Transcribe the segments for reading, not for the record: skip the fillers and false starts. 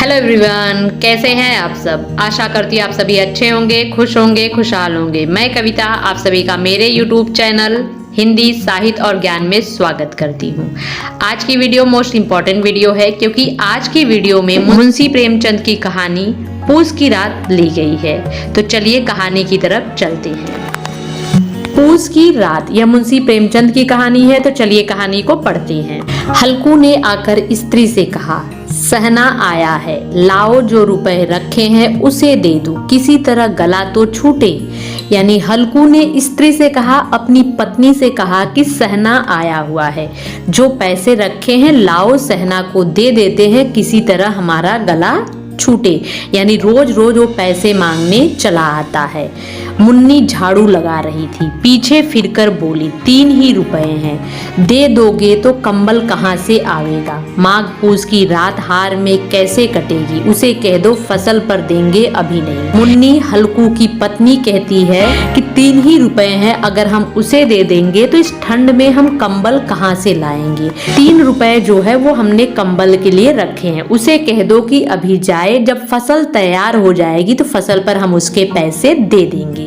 Hello everyone, कैसे हैं आप सब। आशा करती हूँ आप सभी अच्छे होंगे, खुश होंगे, खुशहाल होंगे। मैं कविता आप सभी का मेरे यूट्यूब चैनल हिंदी साहित्य और ज्ञान में स्वागत करती हूँ। आज की वीडियो मोस्ट इम्पॉर्टेंट वीडियो है क्योंकि आज की वीडियो में मुंशी प्रेमचंद की कहानी पूस की रात ली गई है। तो चलिए कहानी की तरफ चलते हैं। पूस की रात यह मुंशी प्रेमचंद की कहानी है। तो चलिए कहानी को पढ़ते हैं। हल्कू ने आकर स्त्री से कहा, सहना आया है, लाओ जो रुपए रखे हैं उसे दे दो, किसी तरह गला तो छूटे। यानी हल्कू ने स्त्री से कहा, अपनी पत्नी से कहा कि सहना आया हुआ है, जो पैसे रखे हैं लाओ सहना को दे देते हैं, किसी तरह हमारा गला छूटे। यानी रोज रोज वो पैसे मांगने चला आता है। मुन्नी झाड़ू लगा रही थी, पीछे फिरकर बोली, 3 ही रुपए हैं, दे दोगे तो कंबल कहाँ से आवेगा। माघ पूस की रात हार में कैसे कटेगी, उसे कह दो फसल पर देंगे अभी नहीं। मुन्नी हल्कू की पत्नी कहती है कि 3 ही रुपए हैं, अगर हम उसे दे देंगे तो इस ठंड में हम कंबल कहाँ से लाएंगे। 3 रुपए जो है वो हमने कंबल के लिए रखे हैं, उसे कह दो कि अभी जाए, जब फसल तैयार हो जाएगी तो फसल पर हम उसके पैसे दे देंगे।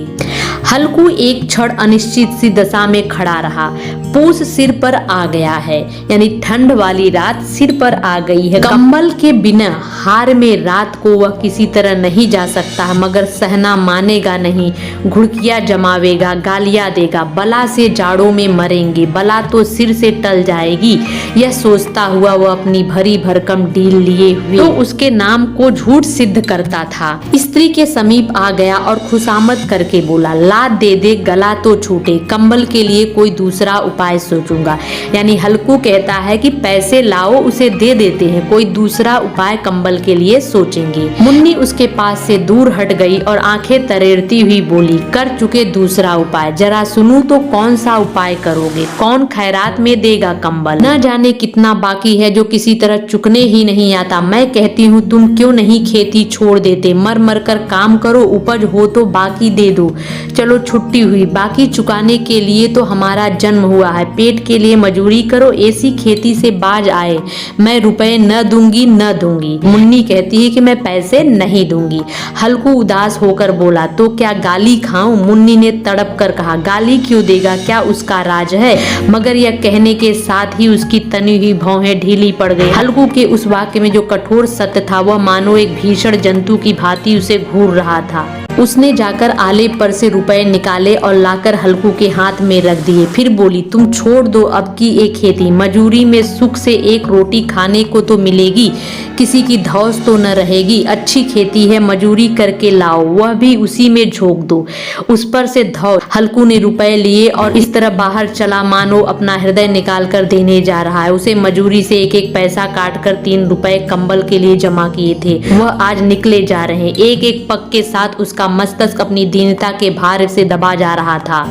हल्कू एक क्षण अनिश्चित सी दशा में खड़ा रहा। पूस सिर पर आ गया है, यानी ठंड वाली रात सिर पर आ गई है। कंबल के बिना हार में रात को वह किसी तरह नहीं जा सकता, मगर सहना मानेगा नहीं, घुड़कियां जमावेगा, गालियां देगा, बला से जाड़ों में मरेंगे, बला तो सिर से टल जाएगी। यह सोचता हुआ वह अपनी भरी भरकम डील लिए हुए तो उसके नाम को झूठ सिद्ध करता था। स्त्री के समीप आ गया और खुशामद करके बोला, लात दे दे, गला तो छूटे, कंबल के लिए कोई दूसरा उपाय सोचूंगा। यानी हल्कू कहता है कि पैसे लाओ, उसे दे देते हैं, कोई दूसरा उपाय कंबल के लिए सोचेंगे। मुन्नी उसके पास से दूर हट गई और आंखें तरेरती हुई बोली, कर चुके दूसरा उपाय, जरा सुनूं तो कौन सा उपाय करोगे। कौन खैरात में देगा कंबल, न जाने कितना बाकी है जो किसी तरह चुकने ही नहीं आता। मैं कहती हूँ तुम क्यों नहीं खेती छोड़ देते, मर मर कर काम करो, उपज हो तो बाकी दे दो। चलो छुट्टी हुई, बाकी चुकाने के लिए तो हमारा जन्म हुआ है, पेट के लिए मजूरी करो, ऐसी खेती से बाज आए। मैं रुपए न दूंगी न दूंगी। मुन्नी कहती है कि मैं पैसे नहीं दूंगी। हल्कू उदास होकर बोला, तो क्या गाली खाऊं। मुन्नी ने तड़प कर कहा, गाली क्यों देगा, क्या उसका राज है। मगर यह कहने के साथ ही उसकी तनी हुई भौहें ढीली पड़ गई। हल्कू के उस वाक्य में जो कठोर सत्य था वह मानो एक भीषण जंतु की भांति उसे घूर रहा था। उसने जाकर आले पर से रुपए निकाले और लाकर हल्कू के हाथ में रख दिए। फिर बोली, तुम छोड़ दो अब की एक खेती, मजूरी में सुख से एक रोटी खाने को तो मिलेगी, किसी की धौस तो न रहेगी। अच्छी खेती है, मजूरी करके लाओ, वह भी उसी में झोंक दो, उस पर से धौस। हल्कू ने रुपए लिए और इस तरह बाहर चला मानो अपना हृदय निकाल कर देने जा रहा है। उसे मजूरी से एक एक पैसा काट कर 3 रुपए कंबल के लिए जमा किए थे, वह आज निकले जा रहे। एक एक पग के साथ उसका मस्तिष्क अपनी दीनता के भार से दबा जा रहा था।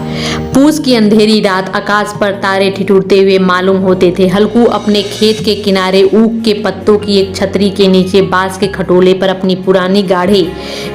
पूस की अंधेरी रात, आकाश पर तारे ठिठुरते हुए मालूम होते थे। हल्कू अपने खेत के किनारे ऊख के पत्तों की एक छतरी के नीचे बांस के खटोले पर अपनी पुरानी गाढ़े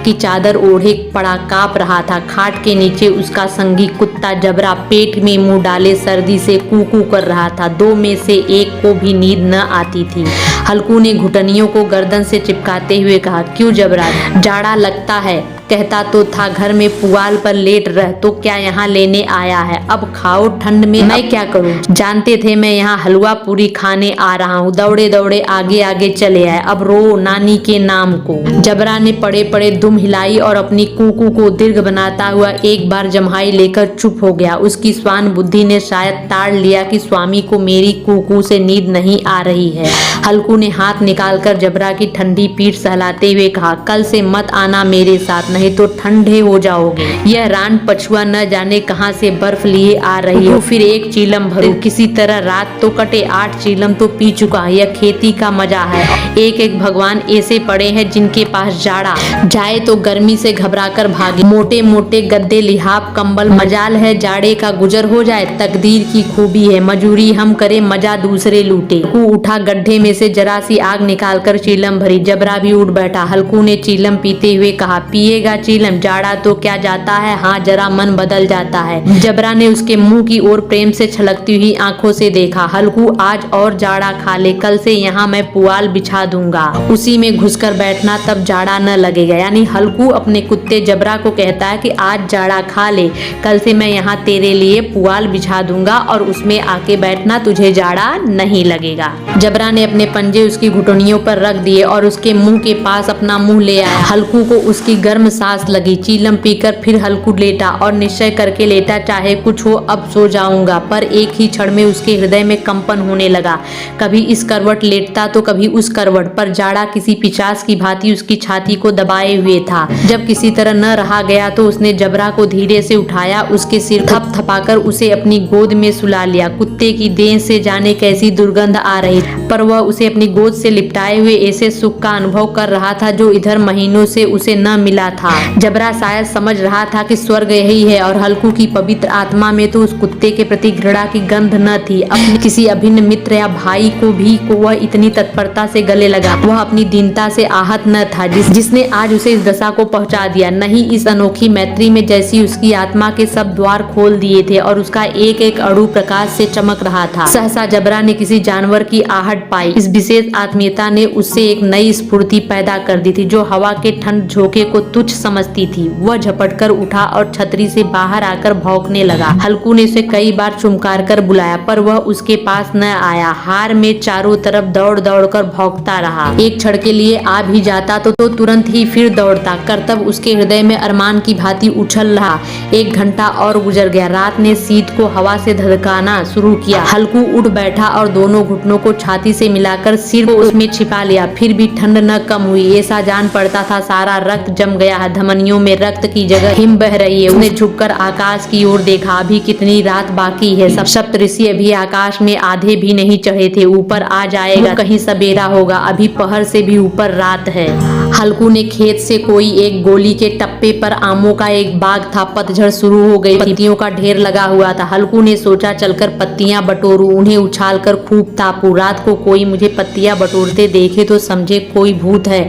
की चादर ओढ़े पड़ा कांप रहा था। खाट के नीचे उसका संगी कुत्ता जबरा पेट में मुंह डाले सर्दी से कूकू कर रहा था। 2 में से एक को भी नींद न आती थी। हल्कू ने घुटनियों को गर्दन से चिपकाते हुए कहा, क्यों जबरा, जाड़ा लगता है। कहता तो था घर में पुआल पर लेट रह, तो क्या यहाँ लेने आया है। अब खाओ ठंड में, मैं क्या करूं। जानते थे मैं यहाँ हलवा पूरी खाने आ रहा हूँ, दौड़े दौड़े आगे आगे चले आए, अब रो नानी के नाम को। जबरा ने पड़े पड़े दुम हिलाई और अपनी कूकू को दीर्घ बनाता हुआ एक बार जम्हाई लेकर चुप हो गया। उसकी स्वान बुद्धि ने शायद ताड़ लिया कि स्वामी को मेरी कूकू से नींद नहीं आ रही है। हल्कू ने हाथ निकालकर जबरा की ठंडी पीठ सहलाते हुए कहा, कल से मत आना मेरे साथ, नहीं तो ठंडे हो जाओगे। यह रान पछुआ न जाने कहां से बर्फ लिए आ रही है, फिर एक चीलम भरो, किसी तरह रात तो कटे। 8 चीलम तो पी चुका, यह खेती का मजा है। एक एक भगवान ऐसे पड़े हैं जिनके पास जाड़ा जाए तो गर्मी से घबराकर भागे। मोटे मोटे गद्दे, लिहाफ, कंबल, मजाल है जाड़े का गुजर हो जाए, तकदीर की खूबी है। मजूरी हम करे, मजा दूसरे लूटे। हल्कू उठा, गड्ढे में से जरा सी आग निकालकर चीलम भरी। जबरा भी उठ बैठा। हल्कू ने चीलम पीते हुए कहा, पिएगा लगेगा चीलम, जाड़ा तो क्या जाता है, हाँ जरा मन बदल जाता है। जबरा ने उसके मुंह की ओर प्रेम से छलकती हुई आंखों से देखा। हल्कू आज और जाड़ा खा ले, कल से यहाँ मैं पुआल बिछा दूंगा, उसी में घुसकर बैठना, तब जाड़ा न लगेगा। यानी हल्कू अपने कुत्ते जबरा को कहता है कि आज जाड़ा खा ले, कल से मैं यहाँ तेरे लिए पुआल बिछा दूंगा और उसमें आके बैठना, तुझे जाड़ा नहीं लगेगा। जबरा ने अपने पंजे उसकी घुटनियों पर रख दिए और उसके मुंह के पास अपना मुंह ले आया। हल्कू को उसकी गर्म सांस लगी। चीलम पीकर फिर हल्कू लेटा और निश्चय करके लेटा, चाहे कुछ हो अब सो जाऊंगा। पर एक ही क्षण में उसके हृदय में कंपन होने लगा। कभी इस करवट लेटता तो कभी उस करवट पर। जाड़ा किसी पिशाच की भांति उसकी छाती को दबाए हुए था। जब किसी तरह न रहा गया तो उसने जबरा को धीरे से उठाया, उसके सिर थपथपाकर उसे अपनी गोद में सुला लिया। कुत्ते की देह से जाने कैसी दुर्गंध आ रही, पर वह उसे अपनी गोद से लिपटाए हुए ऐसे सुख का अनुभव कर रहा था जो इधर महीनों से उसे न मिला था। जबरा शायद समझ रहा था कि स्वर्ग यही है और हल्कू की पवित्र आत्मा में तो उस कुत्ते के प्रति घृणा की गंध न थी। अपने किसी अभिन्न मित्र या भाई को वह इतनी तत्परता से गले लगा। वह अपनी दीनता से आहत न था जिसने आज उसे इस दशा को पहुंचा दिया। नहीं, इस अनोखी मैत्री में जैसी उसकी आत्मा के सब द्वार खोल दिए थे और उसका एक एक अणु प्रकाश से चमक रहा था। सहसा जबरा ने किसी जानवर की आहट पाई। इस विशेष आत्मीयता ने उससे एक नई स्फूर्ति पैदा कर दी थी जो हवा के ठंड झोंके को तुच्छ समझती थी। वह झपटकर उठा और छतरी से बाहर आकर भौंकने लगा। हल्कू ने उसे कई बार चुमकार कर बुलाया पर वह उसके पास न आया। हार में चारों तरफ दौड़ दौड़ कर भौंकता रहा। एक क्षण के लिए आ भी जाता तो तुरंत ही फिर दौड़ता। कर्तव्य उसके हृदय में अरमान की भांति उछल रहा। 1 घंटा और गुजर गया। रात ने शीत को हवा से धधकाना शुरू किया। हल्कू उठ बैठा और दोनों घुटनों को छाती से मिलाकर सिर को उसमें छिपा लिया। फिर भी ठंड न कम हुई। ऐसा जान पड़ता था सारा रक्त जम गया है, धमनियों में रक्त की जगह हिम बह रही है। उसने झुककर आकाश की ओर देखा। अभी कितनी रात बाकी है। सप्तऋषि अभी आकाश में आधे भी नहीं चढ़े थे। ऊपर आ जाएगा, कहीं सवेरा होगा। अभी पहर से भी ऊपर रात है। हल्कू ने खेत से कोई एक गोली के टप्पे पर आमों का एक बाग था। पतझड़ शुरू हो गई। पत्तियों का ढेर लगा हुआ था। हल्कू ने सोचा चलकर पत्तियां बटोरूं, उन्हें उछालकर खूब तापूं। रात को कोई मुझे पत्तियां बटोरते देखे तो समझे कोई भूत है,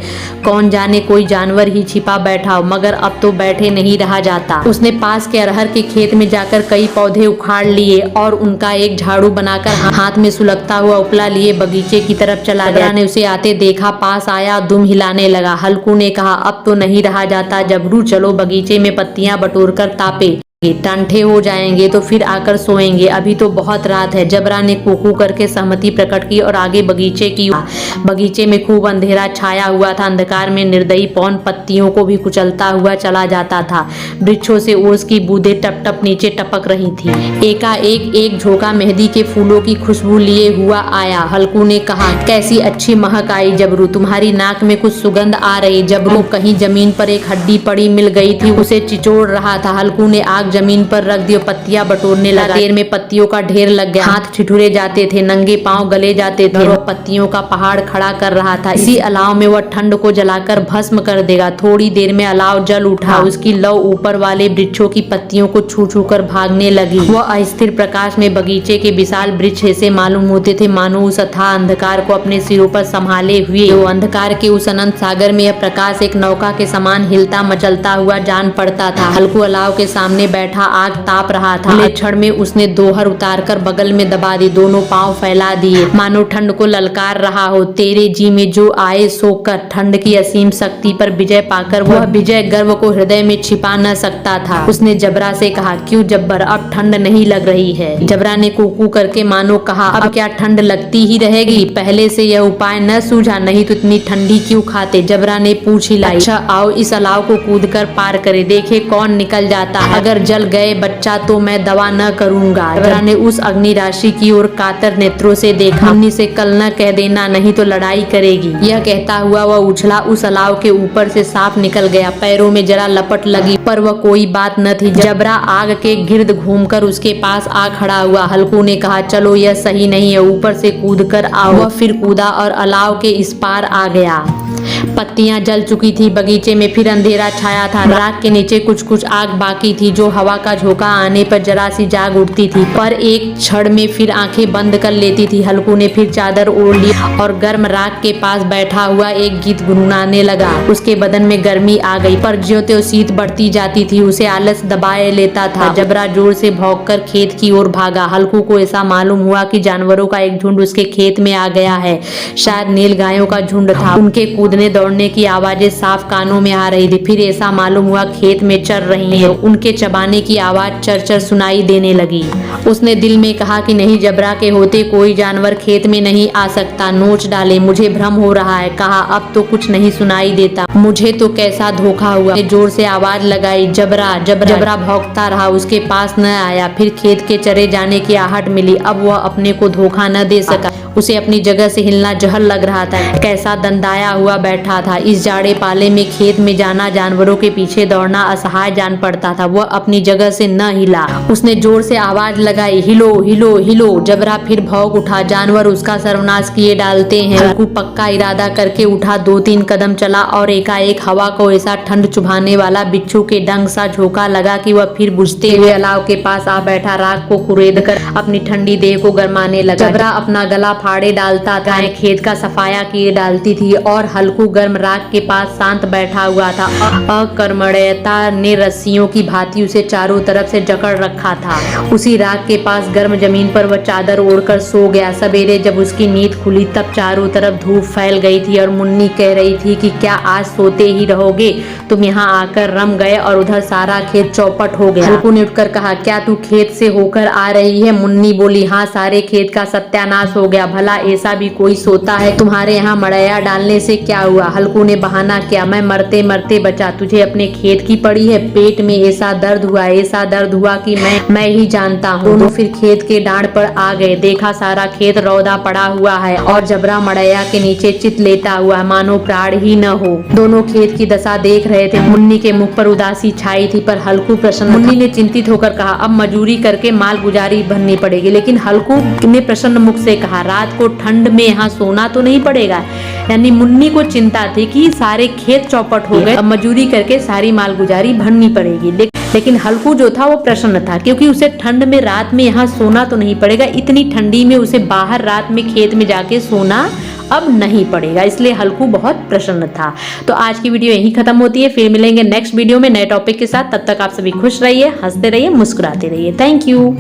कौन जाने कोई जानवर ही छिपा बैठा हो। मगर अब तो बैठे नहीं रहा जाता। उसने पास के अरहर के खेत में जाकर कई पौधे उखाड़ लिए और उनका एक झाड़ू बनाकर हाथ में सुलगता हुआ उपला लिए बगीचे की तरफ चला गया। ने उसे आते देखा, पास आया, दुम हिलाने लगा। हल्कू ने कहा, अब तो नहीं रहा जाता जबरू, चलो बगीचे में पत्तियां बटोरकर तापे, ठंडे हो जाएंगे तो फिर आकर सोएंगे, अभी तो बहुत रात है। जबरा ने कूकू करके सहमति प्रकट की और आगे बगीचे की। बगीचे में खूब अंधेरा छाया हुआ था। अंधकार में निर्दयी पवन पत्तियों को भी कुचलता हुआ चला जाता था। वृक्षों से ओस की बूंदें टप टप नीचे टपक रही थी। एकाएक एक झोंका मेहंदी के फूलों की खुशबू लिए हुआ आया। हल्कू ने कहा, कैसी अच्छी महक आई जबरू, तुम्हारी नाक में कुछ सुगंध आ रही। जबरू कहीं जमीन पर एक हड्डी पड़ी मिल गई थी, उसे चिचोड़ रहा था। हल्कू ने आग जमीन पर रख दी, पत्तियां बटोरने लगा। देर में पत्तियों का ढेर लग गया। हाथ ठिठुरे जाते थे, नंगे पांव गले जाते थे। वह पत्तियों का पहाड़ खड़ा कर रहा था। इसी अलाव में वह ठंड को जलाकर भस्म कर देगा। थोड़ी देर में अलाव जल उठा। उसकी लौ ऊपर वाले वृक्षों की पत्तियों को छू छू कर भागने लगी। वह अस्थिर प्रकाश में बगीचे के विशाल वृक्ष ऐसे मालूम होते थे मानो उस अथाह अंधकार को अपने सिरों पर संभाले हुए। वो अंधकार के उस अनंत सागर में यह प्रकाश एक नौका के समान हिलता मचलता हुआ जान पड़ता था। हल्कू अलाव के सामने बैठा आग ताप रहा था। अगले क्षण में उसने दोहर उतारकर बगल में दबा दी, दोनों पांव फैला दिए मानो ठंड को ललकार रहा हो। तेरे जी में जो आए सो कर, ठंड की असीम शक्ति पर विजय पाकर वह विजय गर्व को हृदय में छिपा न सकता था। उसने जबरा से कहा, क्यों जब्बर, अब ठंड नहीं लग रही है? जबरा ने कूकू करके मानो कहा, अब क्या ठंड लगती ही रहेगी? पहले से यह उपाय न सूझा, नहीं तो इतनी ठंडी क्यों खाते? जबरा ने पूछ हिलाई। अच्छा आओ इस अलाव को कूदकर पार करे, देखे कौन निकल जाता। अगर जल गए बच्चा तो मैं दवा न करूंगा। जबरा ने उस अग्नि राशि की ओर कातर नेत्रों से देखा। मम्मी से कल न कह देना, नहीं तो लड़ाई करेगी। यह कहता हुआ वह उछला, उस अलाव के ऊपर से साफ निकल गया। पैरों में जरा लपट लगी पर वह कोई बात न थी। जबरा आग के गिर्द घूमकर उसके पास आ खड़ा हुआ। हल्कू ने कहा, चलो यह सही नहीं है, ऊपर से कूद कर आओ। वह फिर कूदा और अलाव के इस पार आ गया। पत्तियां जल चुकी थी, बगीचे में फिर अंधेरा छाया था। राख के नीचे कुछ कुछ आग बाकी थी जो हवा का झोंका आने पर जरा सी जाग उठती थी, पर एक क्षण में फिर आंखें बंद कर लेती थी। हल्कू ने फिर चादर ओढ़ ली और गर्म राख के पास बैठा हुआ एक गीत गुनगुनाने लगा। उसके बदन में गर्मी आ गई, पर ज्यों-त्यों शीत बढ़ती जाती थी। उसे आलस दबाए लेता था। जबरा जोर से भौंककर खेत की ओर भागा। हल्कू को ऐसा मालूम हुआ कि जानवरों का एक झुंड उसके खेत में आ गया है। शायद नील गायों का झुंड था। उनके कूदने दौड़ने की आवाजें साफ कानों में आ रही थी। फिर ऐसा मालूम हुआ खेत में चर रही हैं। उनके चबाने की आवाज चर-चर सुनाई देने लगी। उसने दिल में कहा कि नहीं, जबरा के होते कोई जानवर खेत में नहीं आ सकता। नोच डाले, मुझे भ्रम हो रहा है। कहा, अब तो कुछ नहीं सुनाई देता। मुझे तो कैसा धोखा हुआ। जोर से आवाज लगाई, जबरा जबरा। जबरा भौंकता रहा, उसके पास न आया। फिर खेत के चरे जाने की आहट मिली। अब वह अपने को धोखा न दे सका। उसे अपनी जगह से हिलना जहर लग रहा था। कैसा दंदाया हुआ बैठा था। इस जाड़े पाले में खेत में जाना, जानवरों के पीछे दौड़ना असहाय जान पड़ता था। वह अपनी जगह से न हिला। उसने जोर से आवाज लगाई, हिलो हिलो हिलो। जबरा फिर भौंक उठा। जानवर उसका सर्वनाश किए डालते हैं। हल्कू पक्का इरादा करके उठा। 2-3 कदम चला और एकाएक हवा को ऐसा ठंड चुभाने वाला बिच्छू के डंक सा झोंका लगा कि वह फिर बुझते हुए अलाव के पास आ बैठा। राख को कुरेद कर अपनी ठंडी देह को गरमाने लगा। जबरा अपना गला फाड़े डालता था, खेत का सफाया किए डालती थी और हल्कू गर्म राख के पास शांत बैठा हुआ था। अकर्मण्यता ने रस्सियों की भांति उसे चारों तरफ से जकड़ रखा था। उसी राख के पास गर्म जमीन पर वह चादर ओढ़कर सो गया। सवेरे जब उसकी नींद खुली तब चारों तरफ धूप फैल गई थी और मुन्नी कह रही थी कि क्या आज सोते ही रहोगे? तुम यहाँ आकर रम गए और उधर सारा खेत चौपट हो गया। हल्कू ने उठकर कहा, क्या तू खेत से होकर आ रही है? मुन्नी बोली, हाँ, सारे खेत का सत्यानाश हो गया। भला ऐसा भी कोई सोता है? तुम्हारे यहाँ मड़ैया डालने से क्या हुआ? हल्कू ने बहाना किया, मैं मरते मरते बचा। तुझे अपने खेत की पड़ी है? पेट में ऐसा दर्द हुआ कि मैं ही जानता हूँ। दोनों फिर खेत के डांड पर आ गए। देखा सारा खेत रौदा पड़ा हुआ है और जबरा मड़ैया के नीचे चित लेटा हुआ है, मानो प्राण ही न हो। दोनों खेत की दशा देख रहे थे। मुन्नी के मुख पर उदासी छाई थी, पर हल्कू प्रसन्न। मुन्नी ने चिंतित होकर कहा, अब मजूरी करके माल गुजारी भरनी पड़ेगी। लेकिन हल्कू ने प्रसन्न मुख से कहा, रात को ठंड में यहाँ सोना तो नहीं पड़ेगा। यानी मुन्नी को चिंता थी कि सारे खेत चौपट हो गए, अब मजूरी करके सारी माल गुजारी भरनी पड़ेगी। लेकिन हल्कू जो था वो प्रसन्न था, क्योंकि उसे ठंड में रात में यहाँ सोना तो नहीं पड़ेगा। इतनी ठंडी में उसे बाहर रात में खेत में जाके सोना अब नहीं पड़ेगा, इसलिए हल्कू बहुत प्रसन्न था। तो आज की वीडियो यहीं खत्म होती है। फिर मिलेंगे नेक्स्ट वीडियो में नए टॉपिक के साथ। तब तक आप सभी खुश रहिए, हंसते रहिए, मुस्कुराते रहिए। Thank you.